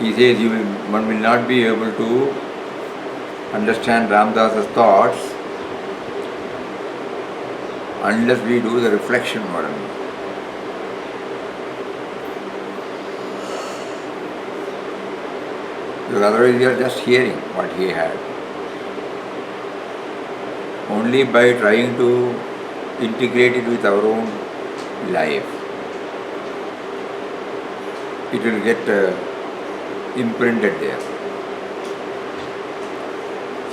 He says one will not be able to understand Ramdas's thoughts unless we do the reflection model. Because otherwise we are just hearing what he had. Only by trying to integrate it with our own life, it will get imprinted there.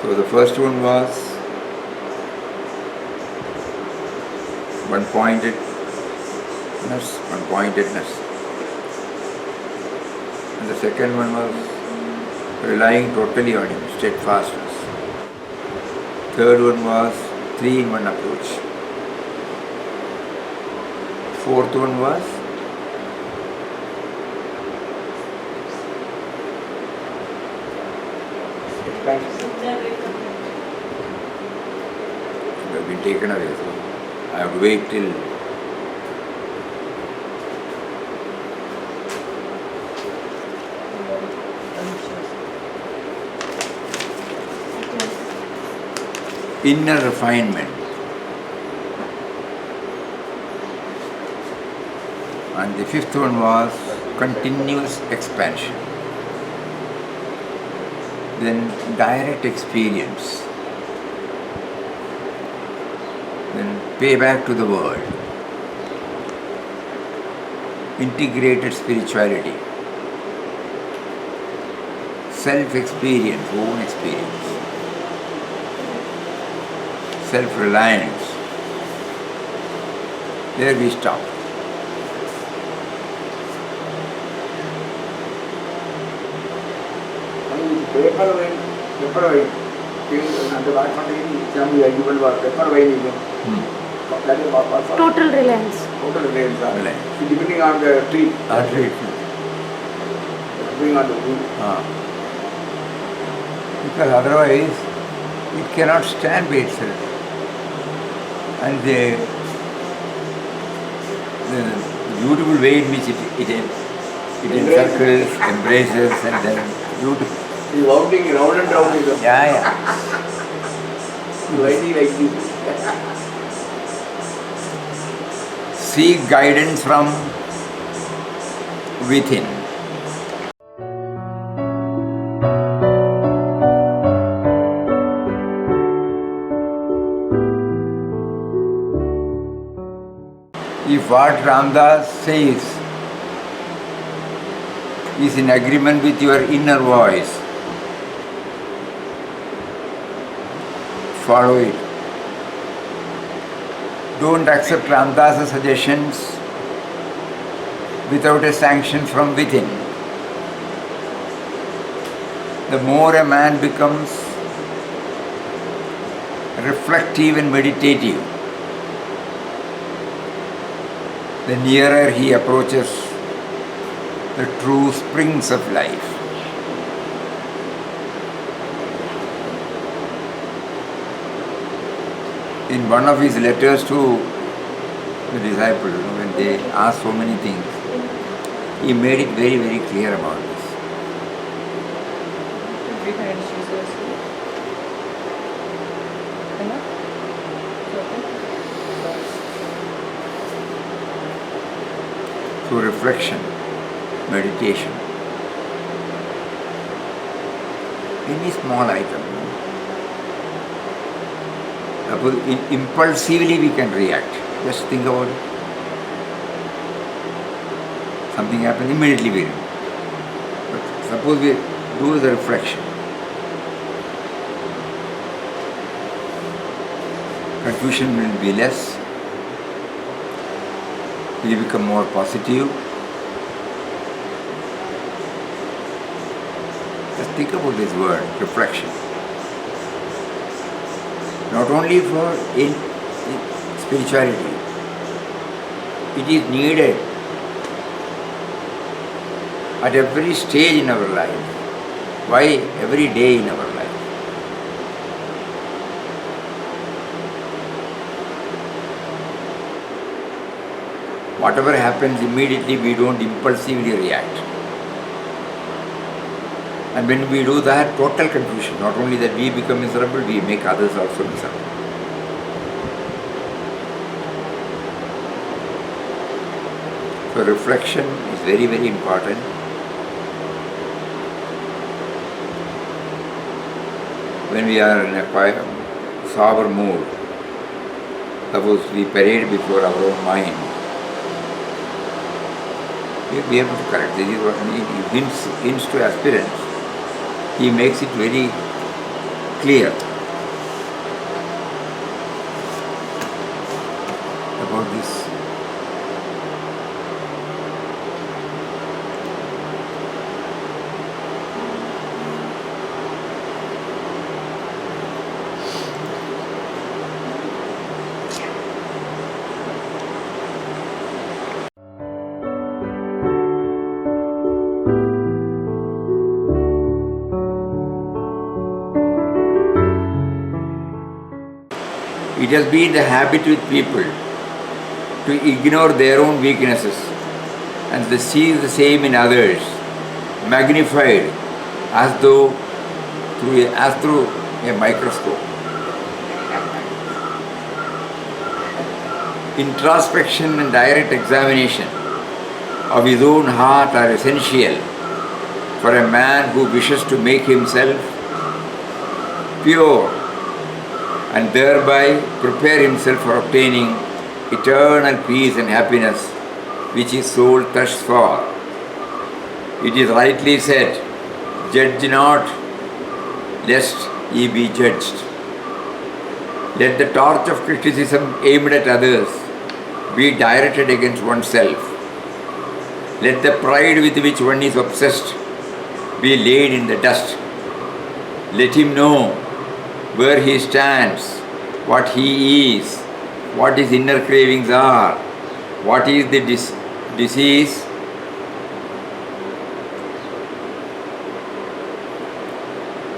So the first one was one-pointedness. And the second one was relying totally on him, steadfastness. Third one was 3-in-1 approach. Fourth one was they have been taken away, so I have to wait till inner refinement. And the fifth one was continuous expansion. Then direct experience. Then pay back to the world. Integrated spirituality. Self-experience, own experience. Self-reliance. There we stop. Paper wine, and the last one exam we are given was paper wine. That is what Total reliance. Total reliance. Depending on the tree. Tree. Depending on the tree. Because otherwise it cannot stand by itself. And the beautiful way in which it encircles, embraces, and then beautiful. He is rounding round and round. Yeah. Winding like this. Seek guidance from within. If what Ramdas says is in agreement with your inner voice, follow it. Don't accept Ramdas' suggestions without a sanction from within. The more a man becomes reflective and meditative, the nearer he approaches the true springs of life. In one of his letters to the disciples, when they asked so many things, he made it very, very clear about this. Through reflection, meditation, any small item. Suppose impulsively we can react. Just think about it. Something happens, immediately we react. But suppose we do the reflection. Confusion will be less. We become more positive. Just think about this word, reflection. Not only for in spirituality, it is needed at every stage in our life. Why? Every day in our life. Whatever happens, immediately we don't impulsively react. And when we do that, total confusion. Not only that we become miserable, we make others also miserable. So reflection is very, very important. When we are in a quiet, sober mood, suppose we parade before our own mind, we will be able to correct. This is what he hints to aspirants. He makes it very clear about this. It has been the habit with people to ignore their own weaknesses and they see the same in others, magnified as though through a microscope. Introspection and direct examination of his own heart are essential for a man who wishes to make himself pure and thereby prepare himself for obtaining eternal peace and happiness which his soul thirsts for. It is rightly said, "Judge not, lest ye be judged." Let the torch of criticism aimed at others be directed against oneself. Let the pride with which one is obsessed be laid in the dust. Let him know where he stands, what he is, what his inner cravings are, what is the disease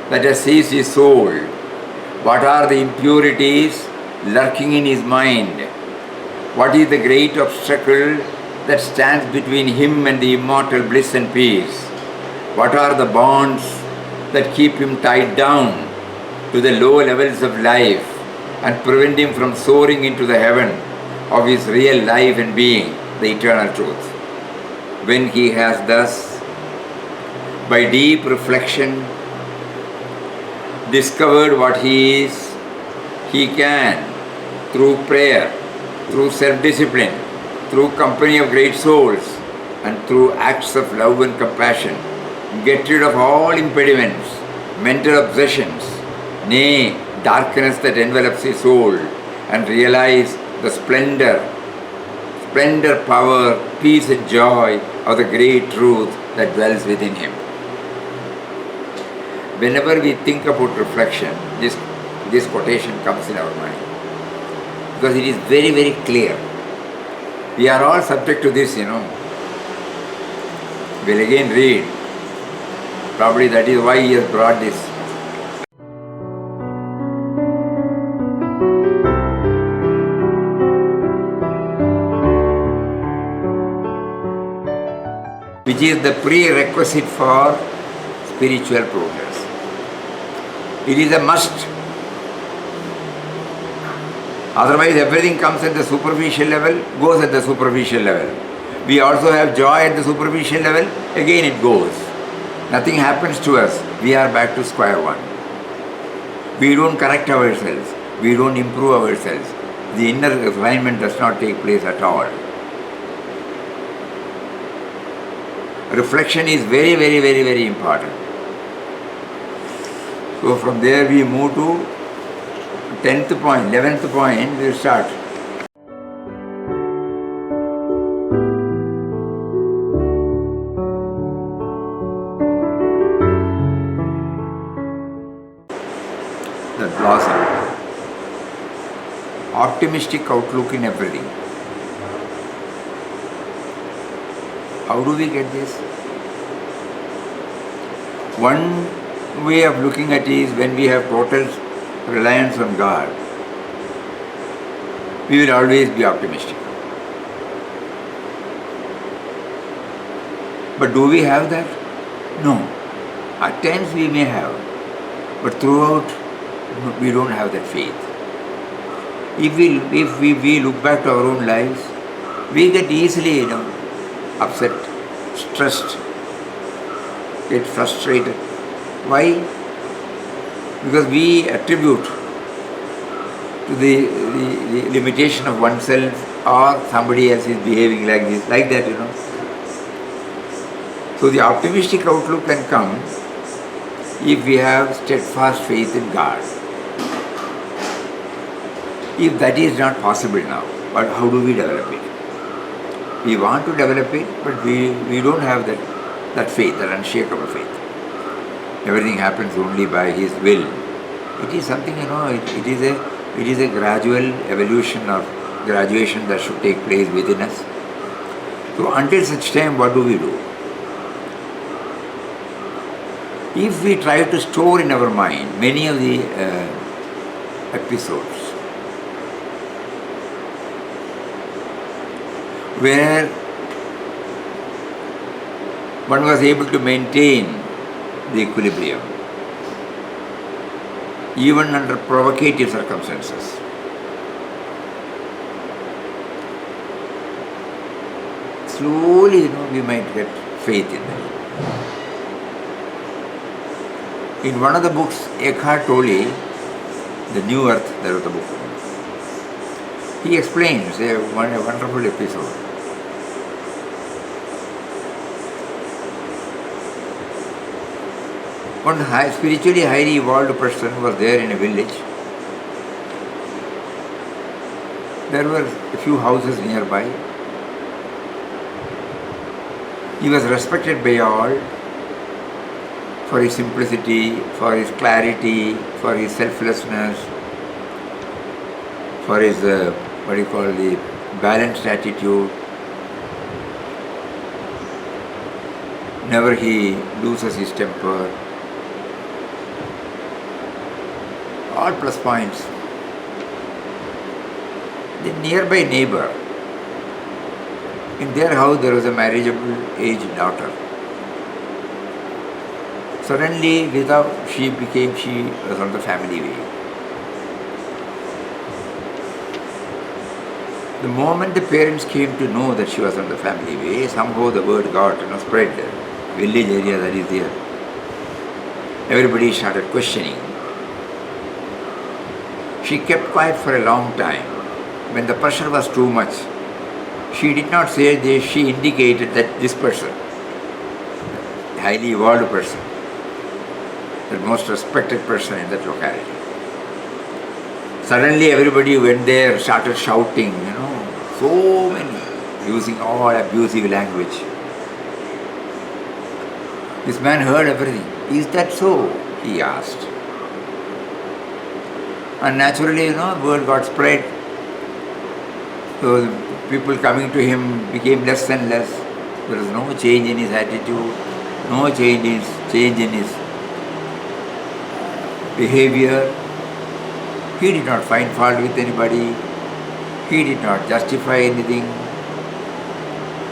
that has seized his soul, what are the impurities lurking in his mind, what is the great obstacle that stands between him and the immortal bliss and peace, what are the bonds that keep him tied down to the low levels of life and prevent him from soaring into the heaven of his real life and being, the eternal truth. When he has thus, by deep reflection, discovered what he is, he can, through prayer, through self-discipline, through company of great souls, and through acts of love and compassion, get rid of all impediments, mental obsessions, nay, darkness that envelops his soul, and realize the splendor, power, peace and joy of the great truth that dwells within him. Whenever we think about reflection, this quotation comes in our mind, because it is very, very clear. We are all subject to this, We'll again read. Probably that is why he has brought this. Which is the prerequisite for spiritual progress. It is a must. Otherwise everything comes at the superficial level, goes at the superficial level. We also have joy at the superficial level, again it goes. Nothing happens to us, we are back to square one. We don't correct ourselves, we don't improve ourselves. The inner refinement does not take place at all. Reflection is very, very, very, very important. So from there we move to 10th point, 11th point, we will start. The blossom. Optimistic outlook in everything. How do we get this? One way of looking at it is when we have total reliance on God, we will always be optimistic. But do we have that? No. At times we may have, but throughout we don't have that faith. If we look back to our own lives, we get easily, upset, stressed, get frustrated. Why? Because we attribute to the limitation of oneself, or somebody else is behaving like this, like that, So the optimistic outlook can come if we have steadfast faith in God. If that is not possible now, but how do we develop it? We want to develop it, but we don't have that faith, that unshakable faith. Everything happens only by His will. It is something, it is a gradual evolution or graduation that should take place within us. So until such time, what do we do? If we try to store in our mind many of the episodes where one was able to maintain the equilibrium even under provocative circumstances, slowly, we might get faith in them. In one of the books, Eckhart Tolle, The New Earth, there was the book. He explains a wonderful episode. One spiritually highly evolved person was there in a village. There were a few houses nearby. He was respected by all for his simplicity, for his clarity, for his selflessness, for his, the balanced attitude. Never he loses his temper. All plus points. The nearby neighbor, in their house there was a marriageable aged daughter. Suddenly, she was on the family way. The moment the parents came to know that she was on the family way, somehow the word got spread. Village area that is there. Everybody started questioning. She kept quiet for a long time. When the pressure was too much, she did not say this, she indicated that this person, a highly evolved person, the most respected person in that locality. Suddenly everybody went there, started shouting, so many, using all abusive language. This man heard everything. Is that so? He asked. And naturally, word got spread. So the people coming to him became less and less. There was no change in his attitude, no change in his behavior. He did not find fault with anybody. He did not justify anything.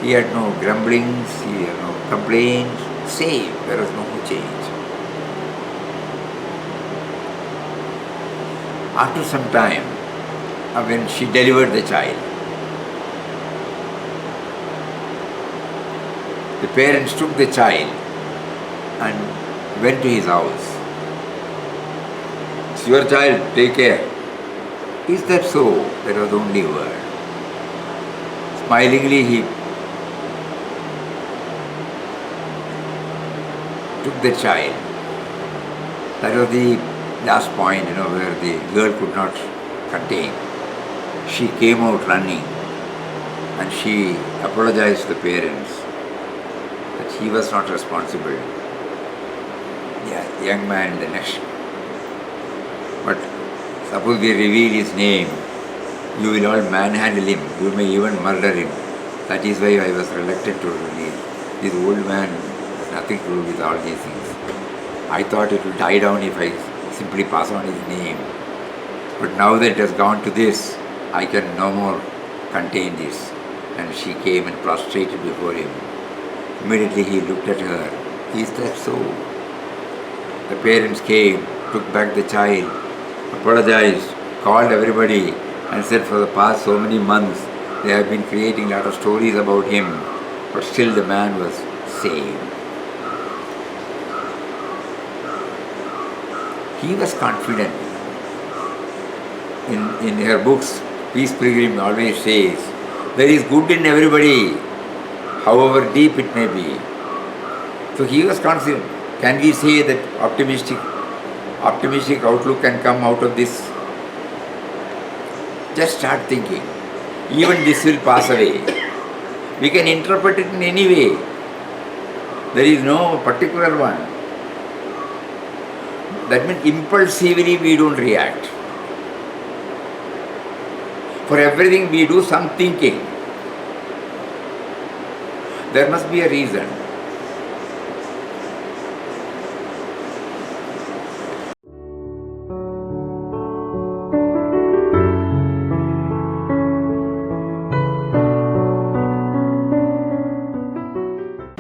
He had no grumblings, he had no complaints. Same, there was no change. After some time, when she delivered the child, the parents took the child and went to his house. It's your child, take care. Is that so? That was the only word. Smilingly he took the child. That was the last point, where the girl could not contain. She came out running and she apologized to the parents that he was not responsible. The young man, the next. But suppose we reveal his name, you will all manhandle him, you may even murder him. That is why I was reluctant to reveal. This old man has nothing to do with all these things. I thought it would die down if I simply pass on his name. But now that it has gone to this, I can no more contain this. And she came and prostrated before him. Immediately he looked at her. Is that so? The parents came, took back the child, apologized, called everybody and said for the past so many months they have been creating a lot of stories about him, but still the man was saved. He was confident. In her books, Peace Pilgrim always says, there is good in everybody, however deep it may be. So he was confident. Can we say that optimistic outlook can come out of this? Just start thinking. Even this will pass away. We can interpret it in any way. There is no particular one. That means impulsively we don't react. For everything we do some thinking. There must be a reason.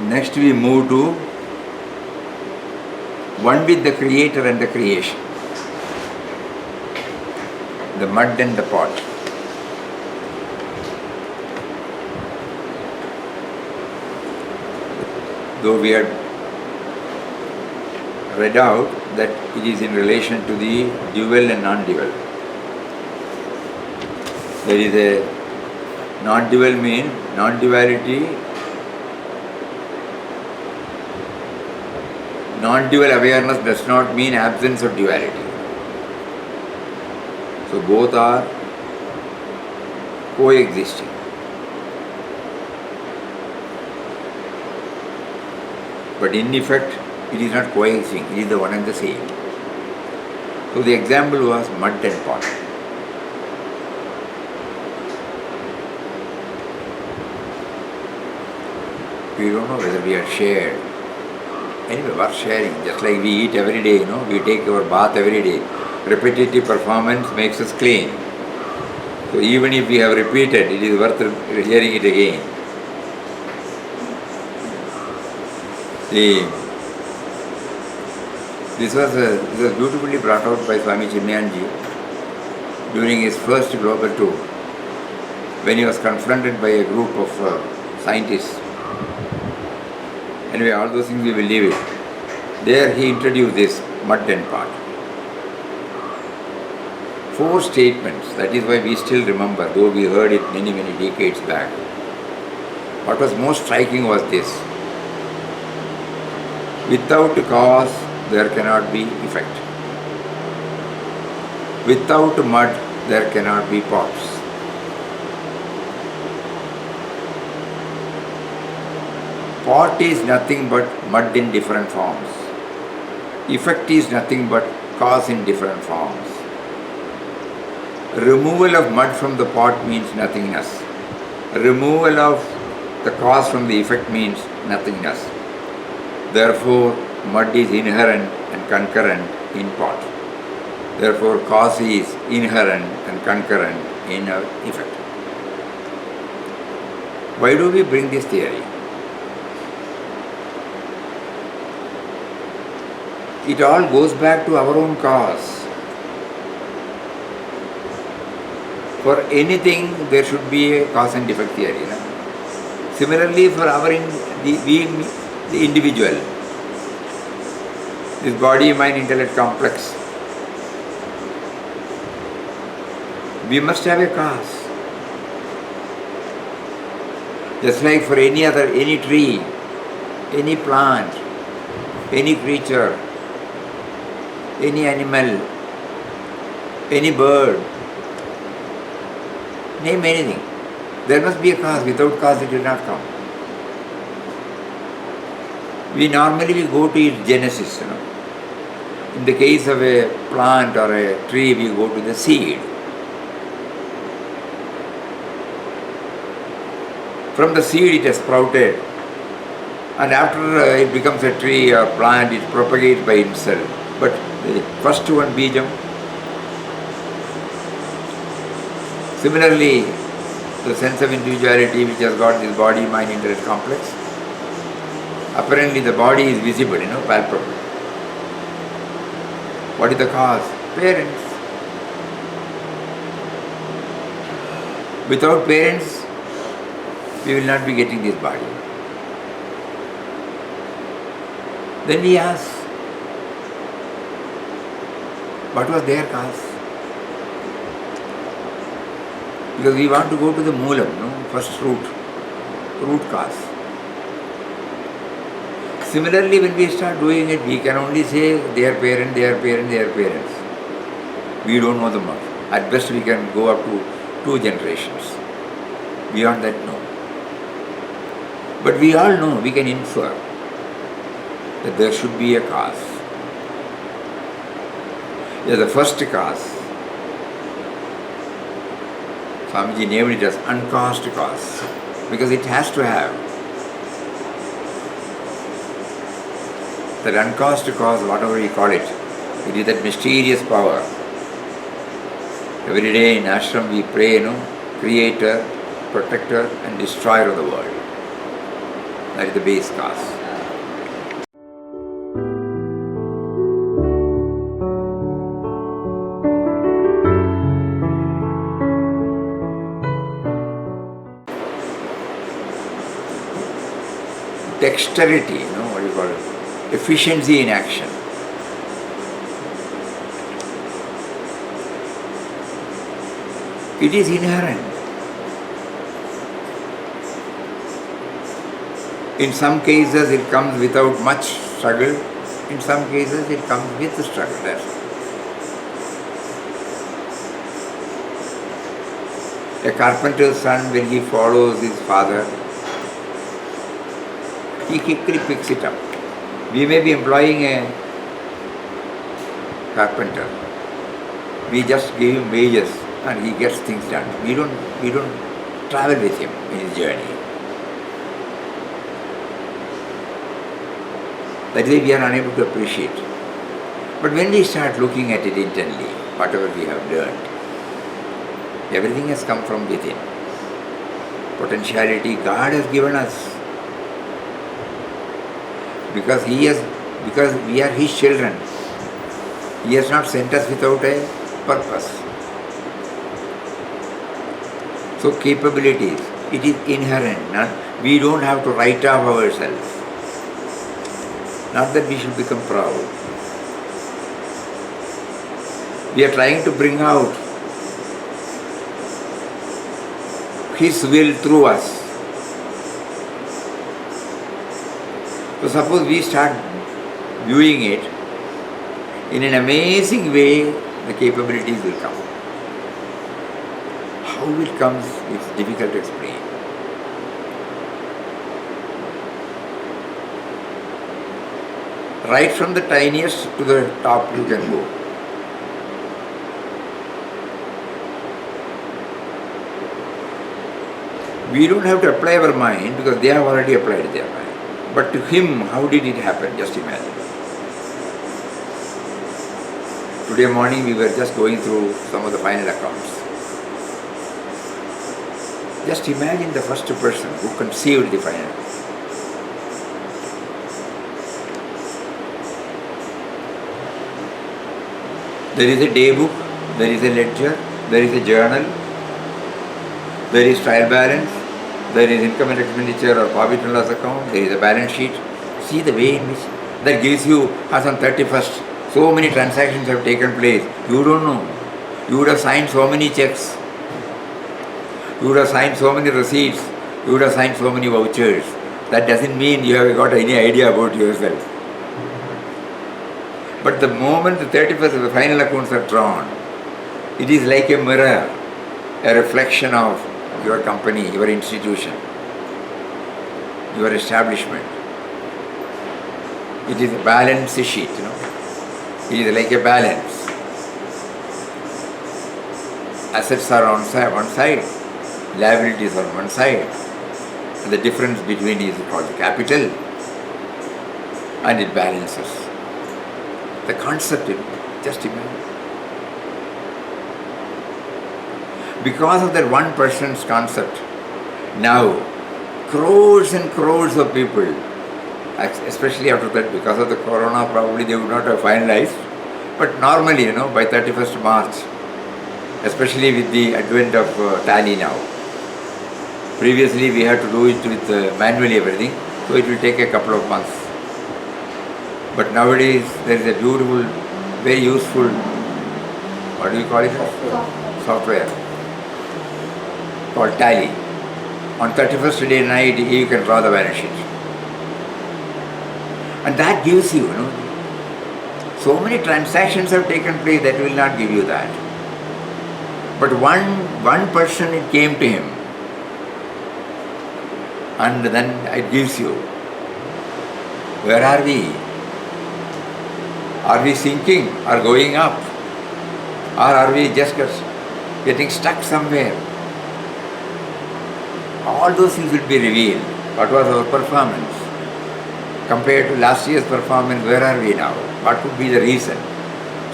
Next we move to one with the Creator and the creation. The mud and the pot. Though we had read out that it is in relation to the dual and non-dual. There is a non-dual mean, non-duality. Non-dual awareness does not mean absence of duality. So both are coexisting. But in effect, it is not coexisting, it is the one and the same. So the example was mud and pot. We don't know whether we are shared. Anyway, worth sharing. Just like we eat every day, we take our bath every day. Repetitive performance makes us clean. So even if we have repeated, it is worth hearing it again. This was beautifully brought out by Swami Chinmayanji during his first global tour, when he was confronted by a group of scientists. Anyway, all those things we will leave it. There he introduced this mud and pot. 4 statements, that is why we still remember, though we heard it many, many decades back. What was most striking was this. Without cause, there cannot be effect. Without mud, there cannot be pots. Pot is nothing but mud in different forms. Effect is nothing but cause in different forms. Removal of mud from the pot means nothingness. Removal of the cause from the effect means nothingness. Therefore, mud is inherent and concurrent in pot. Therefore, cause is inherent and concurrent in effect. Why do we bring this theory? It all goes back to our own cause. For anything, there should be a cause and effect theory. Similarly, for the individual, this body, mind, intellect complex, we must have a cause. Just like for any tree, any plant, any creature, any animal, any bird, name anything. There must be a cause. Without cause it will not come. We normally go to its genesis. In the case of a plant or a tree, we go to the seed. From the seed it has sprouted, and after it becomes a tree or plant, it propagates by itself. But the first one, bijam. Similarly, the sense of individuality which has got this body, mind, intellect complex. Apparently the body is visible, palpable. What is the cause? Parents. Without parents, we will not be getting this body. Then we ask, what was their cause? Because we want to go to the moolam, first root cause. Similarly, when we start doing it, we can only say their parent, their parent, their parents. We don't know the more. At best, we can go up to 2 generations. Beyond that, no. But we all know, we can infer that there should be a cause. Yeah, the first cause, Swamiji named it as uncaused cause, because it has to have. That uncaused cause, whatever we call it is that mysterious power. Every day in ashram we pray, Creator, Protector and Destroyer of the world. That is the base cause. Dexterity, what do you call it? Efficiency in action. It is inherent. In some cases it comes without much struggle. In some cases it comes with the struggle. That's all. A carpenter's son, when he follows his father, he quickly picks it up. We may be employing a carpenter. We just give him wages and he gets things done. We don't travel with him in his journey. That way we are unable to appreciate. But when we start looking at it intently, whatever we have learned, everything has come from within. Potentiality God has given us. Because we are His children. He has not sent us without a purpose. So capabilities, it is inherent. We don't have to write off ourselves. Not that we should become proud. We are trying to bring out His will through us. So suppose we start viewing it in an amazing way, the capabilities will come. How it comes, it's difficult to explain. Right from the tiniest to the top you can go. We don't have to apply our mind because they have already applied their mind. But to him, how did it happen? Just imagine. Today morning we were just going through some of the final accounts. Just imagine the first person who conceived the final. There is a day book, there is a ledger, there is a journal, there is trial balance, there is income and expenditure or profit and loss account, there is a balance sheet. See the way in which that gives you, as on 31st, so many transactions have taken place. You don't know. You would have signed so many checks. You would have signed so many receipts. You would have signed so many vouchers. That doesn't mean you have got any idea about yourself. But the moment the 31st, the final accounts are drawn, it is like a mirror, a reflection of your company, your institution, your establishment. It is a balance sheet, It is like a balance. Assets are on one side, liabilities are on one side. And the difference between is called the capital, and it balances. The concept, just imagine. Because of that one person's concept, now crores and crores of people, especially after that, because of the corona, probably they would not have finalized. But normally, by 31st March, especially with the advent of Tally now, previously we had to do it with manually everything, so it will take a couple of months. But nowadays there is a beautiful, very useful, what do you call it? Software called Tally. On 31st day night, you can draw the balance sheet. And that gives you, so many transactions have taken place that will not give you that. But one person, it came to him, and then it gives you. Where are we? Are we sinking or going up? Or are we just getting stuck somewhere? All those things will be revealed. What was our performance? Compared to last year's performance, where are we now? What could be the reason?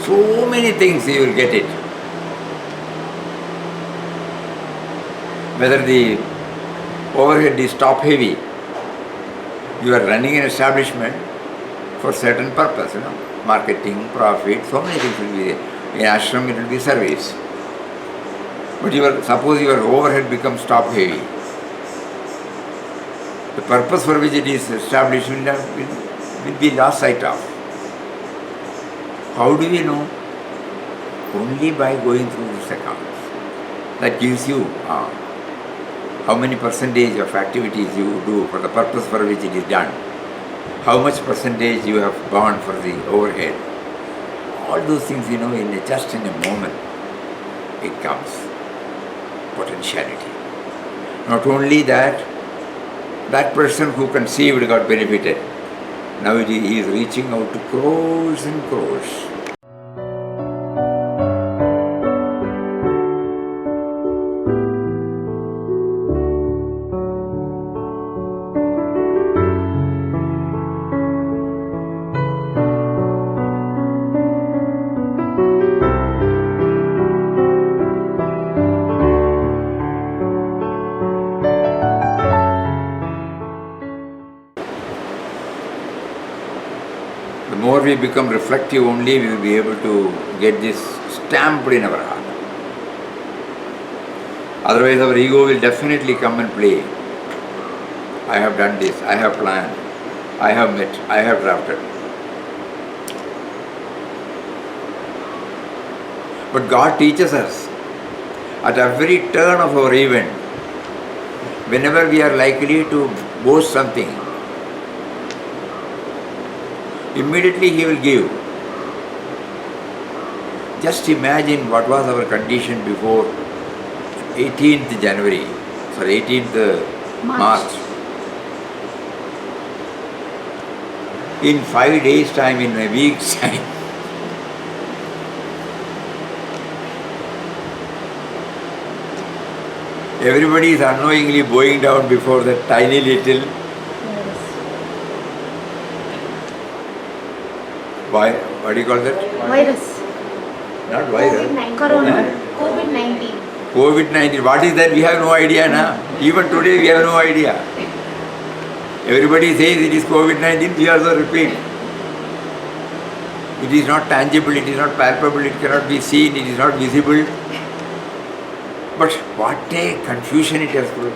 So many things you will get it. Whether the overhead is top heavy, you are running an establishment for certain purpose, marketing, profit, so many things will be there. In ashram it will be service. But suppose your overhead becomes top heavy. The purpose for which it is established will be lost sight of. How do we know? Only by going through this account. That gives you how many percentage of activities you do for the purpose for which it is done. How much percentage you have gone for the overhead. All those things, just in a moment, it comes. Potentiality. Not only that person who conceived got benefited. Now he is reaching out to crores and crores. The more we become reflective, only we will be able to get this stamped in our heart. Otherwise our ego will definitely come and play. I have done this, I have planned, I have met, I have drafted. But God teaches us at every turn of our event, whenever we are likely to boast something, immediately He will give. Just imagine what was our condition before 18th January, 18th March. In 5 days' time, in a week's time, everybody is unknowingly bowing down before that tiny little what do you call that? Virus. Not virus. COVID-19. COVID-19. What is that? We have no idea now. Even today we have no idea. Everybody says it is COVID-19. We also repeat. It is not tangible. It is not palpable. It cannot be seen. It is not visible. But what a confusion it has put.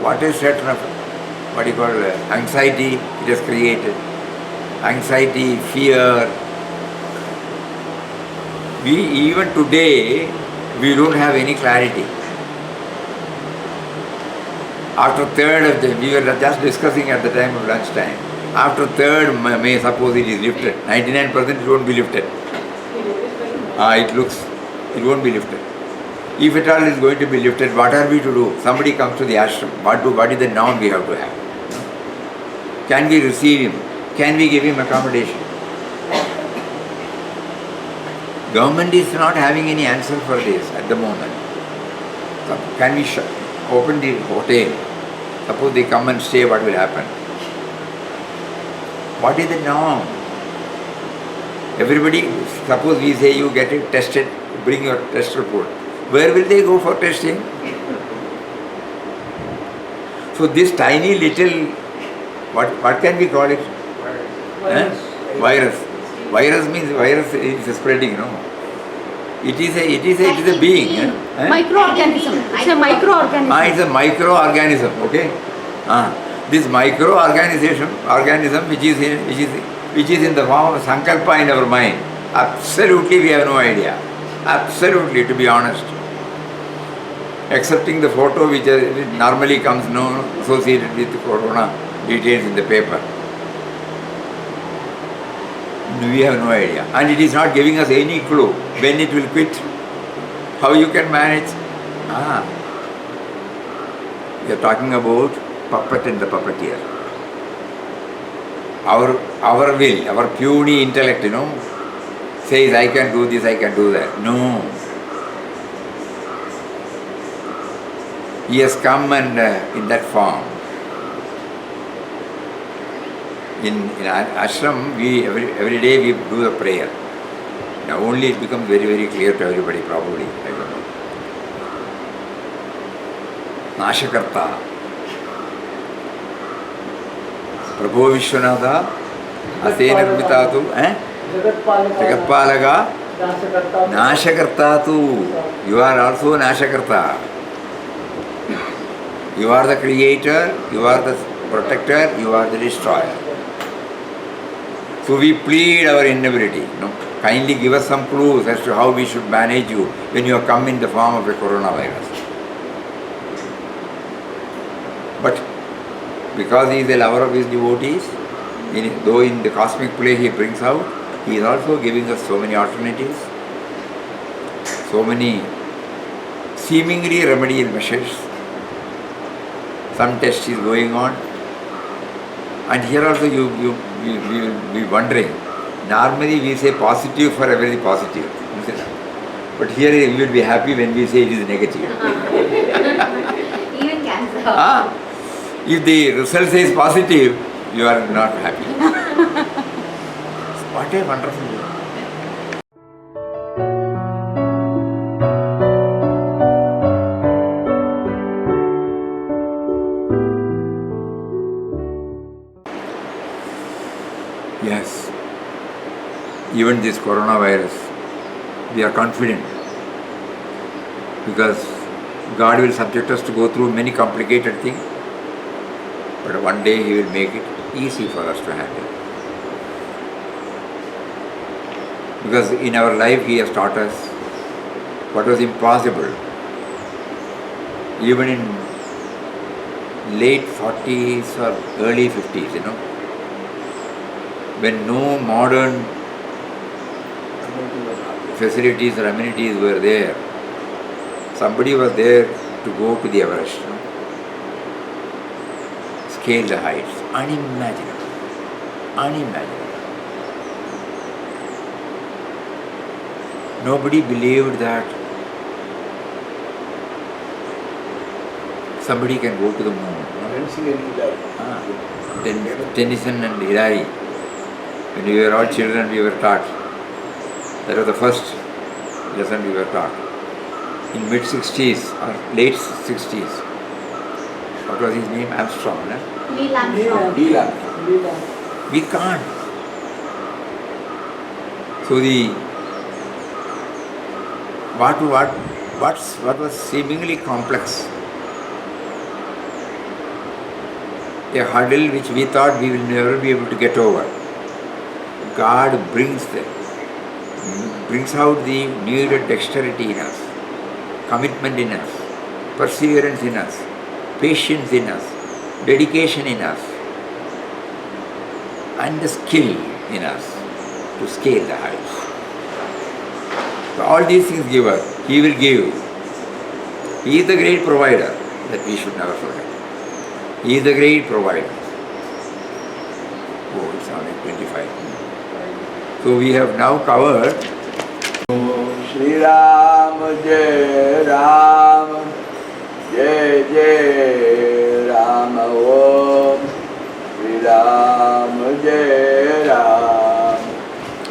What a certain anxiety it has created. Anxiety, fear. Even today, we don't have any clarity. After 3rd of we were just discussing at the time of lunchtime. After 3rd May, suppose it is lifted. 99% it won't be lifted. It won't be lifted. If at all it is going to be lifted, what are we to do? Somebody comes to the ashram. What is the norm we have to have? Can we receive him? Can we give him accommodation? Government is not having any answer for this at the moment. So can we open the hotel? Suppose they come and stay, what will happen? What is the norm? Everybody, suppose we say you get it tested, bring your test report. Where will they go for testing? So this tiny little, what can we call it? Virus. Virus. Virus means virus is spreading, no? It is a being. Eh? Microorganism. It's a microorganism. It's a microorganism, okay? This microorganism which is in the form of sankalpa in our mind. Absolutely we have no idea. Absolutely, to be honest. Excepting the photo which normally comes associated with corona details in the paper. We have no idea. And it is not giving us any clue when it will quit. How you can manage? We are talking about puppet and the puppeteer. Our will, our puny intellect, says I can do this, I can do that. No. He has come and in that form. In ashram, we every day we do the prayer. Now only it becomes very, very clear to everybody, probably. I don't know. Nashakarta. Prabhu Vishwanatha, Asenarmitatu, Jagatpalaga, Nashakarta. You are also Nashakarta. You are the creator, you are the protector, you are the destroyer. So we plead our inability. Kindly give us some clues as to how we should manage you when you have come in the form of a coronavirus. But because he is a lover of his devotees, though in the cosmic play he brings out, he is also giving us so many alternatives, so many seemingly remedial measures. Some test is going on. And here also you will be wondering. Normally we say positive for everything positive. But here you will be happy when we say it is negative. Even cancer. If the result says positive, you are not happy. What a wonderful way. Yes, even this coronavirus, we are confident because God will subject us to go through many complicated things, but one day He will make it easy for us to handle. Because in our life He has taught us what was impossible. Even in late 40s or early 50s, when no modern facilities or amenities were there, somebody was there to go to the Everest, scale the heights. Unimaginable. Unimaginable. Nobody believed that somebody can go to the moon. Tennyson and Hillary. When we were all children, we were taught. That was the first lesson we were taught. In mid-60s or late 60s. What was his name? Armstrong, Neil Armstrong. We can't. So what was seemingly complex, a hurdle which we thought we will never be able to get over, God brings out the needed dexterity in us, commitment in us, perseverance in us, patience in us, dedication in us, and the skill in us to scale the heights. So all these things give us, He will give. He is the great provider that we should never forget. He is the great provider. Oh, it's only 25. So we have now covered Shri Ram Jai Ram Jai Jai Ram Om Shri Ram Jai Ram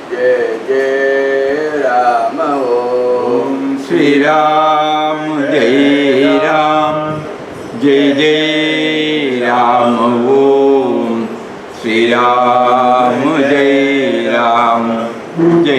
Jai Jai Ram Om Shri Ram Jai Ram Jai Jai Ram Om Shri Ram Jai Ram